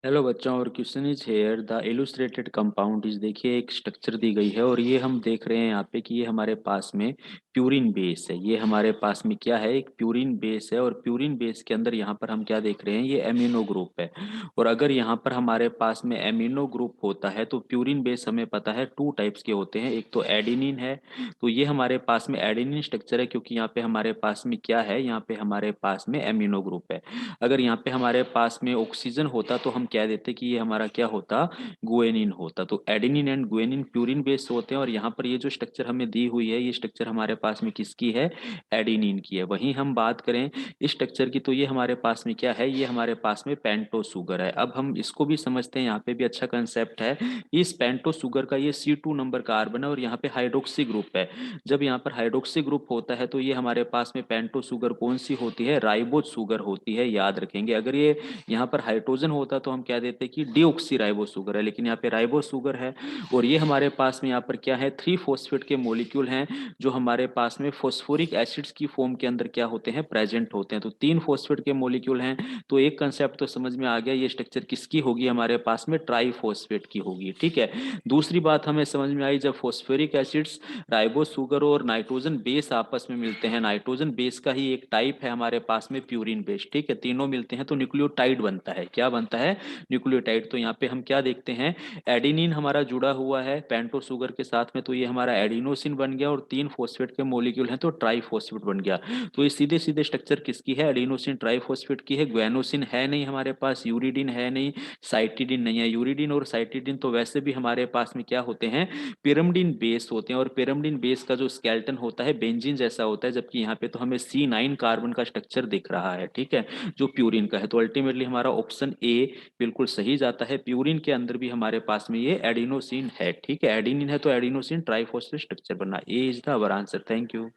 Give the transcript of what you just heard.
Hello बच्चों, और question is here the illustrated compound is. देखिए एक स्ट्रक्चर दी गई है और ये हम देख रहे हैं यहाँ पे कि ये हमारे पास में प्यूरिन बेस है। ये हमारे पास में क्या है, एक प्यूरिन बेस है। और प्यूरिन बेस के अंदर यहाँ पर हम क्या देख रहे हैं, ये एमिनो ग्रुप है। और अगर यहाँ पर हमारे पास में एमिनो ग्रुप होता है तो प्यूरिन बेस हमें पता है टू टाइप्स के होते हैं। एक तो एडिनिन है, तो ये हमारे पास में एडिनिन स्ट्रक्चर है क्योंकि यहाँ पे हमारे पास में क्या है, यहाँ पे हमारे पास में एमिनो ग्रुप है। अगर यहाँ पे हमारे पास में ऑक्सीजन होता तो हम कह देते कि ये हमारा क्या होता, गुएनिन होता। तो एडेनिन एंड गुएनिन प्यूरिन बेस होते हैं। और यहाँ पर ये जो स्ट्रक्चर हमें दी हुई है, ये स्ट्रक्चर हमारे पास में किसकी है, एडेनिन की है। वहीं हम बात करें इस स्ट्रक्चर की, तो ये हमारे पास में क्या है, ये हमारे पास में पेंटो शुगर है। अब हम इसको भी समझते हैं, यहाँ पे भी अच्छा कंसेप्ट है। इस पेंटो शुगर का ये C2 नंबर कार्बन है और यहाँ पे हाइड्रोक्सी ग्रुप है। जब यहाँ पर हाइड्रोक्सी ग्रुप होता है तो ये हमारे पास में पेंटो शुगर कौन सी होती है, राइबोज शुगर होती है, याद रखेंगे। अगर ये यहाँ पर हाइड्रोजन होता तो हम क्या देते कि डीऑक्सी राइबोज शुगर है, लेकिन यहाँ पे राइबोज शुगर है। और ये हमारे पास में यहाँ पर क्या है, 3 फॉस्फेट के मोलिक्यूल हैं जो हमारे पास में फॉस्फोरिक एसिड्स की फॉर्म के अंदर क्या होते हैं, प्रेजेंट होते हैं। तो 3 फॉस्फेट के मोलिक्यूल हैं। तो एक कंसेप्ट तो समझ में आ गया, ये स्ट्रक्चर किसकी होगी, हमारे पास में ट्राइफॉस्फेट की होगी। ठीक है। दूसरी बात हमें समझ में आई, जब फॉस्फोरिक एसिड्स, राइबोज शुगर और नाइट्रोजन बेस आपस में मिलते हैं, नाइट्रोजन बेस का ही एक टाइप है हमारे पास में प्यूरिन बेस। ठीक है, तीनों मिलते हैं तो न्यूक्लियोटाइड बनता है। क्या बनता है, न्यूक्लियोटाइड। तो यहाँ पे हम क्या देखते हैं, एडिनिन हमारा जुड़ा हुआ है पेंटो शुगर के साथ में, तो ये हमारा एडिनोसिन बन गया। और 3 फॉस्फेट के मोलिक्यूल हैं तो ट्राइफॉस्फेट बन गया। तो ये सीधे सीधे स्ट्रक्चर किसकी है, एडिनोसिन ट्राइफॉस्फेट की है। ग्वेनोसिन है नहीं हमारे पास, यूरिडिन है नहीं, साइटिडिन नहीं है। यूरिडिन और साइटिडिन तो वैसे भी हमारे पास में क्या होते हैं, पिरामिडिन बेस होते हैं। और पिरामिडिन बेस का जो स्केलेटन होता है बेंजीन जैसा होता है, जबकि यहाँ पे तो हमें C9 कार्बन का स्ट्रक्चर दिख रहा है। ठीक है, जो प्यूरिन का है। तो अल्टीमेटली हमारा ऑप्शन ए बिल्कुल सही जाता है। प्यूरिन के अंदर भी हमारे पास में ये एडिनोसिन है। ठीक है, एडिनिन है तो एडिनोसिन ट्राइफॉस्फेट स्ट्रक्चर बना। A is the our answer. Thank you.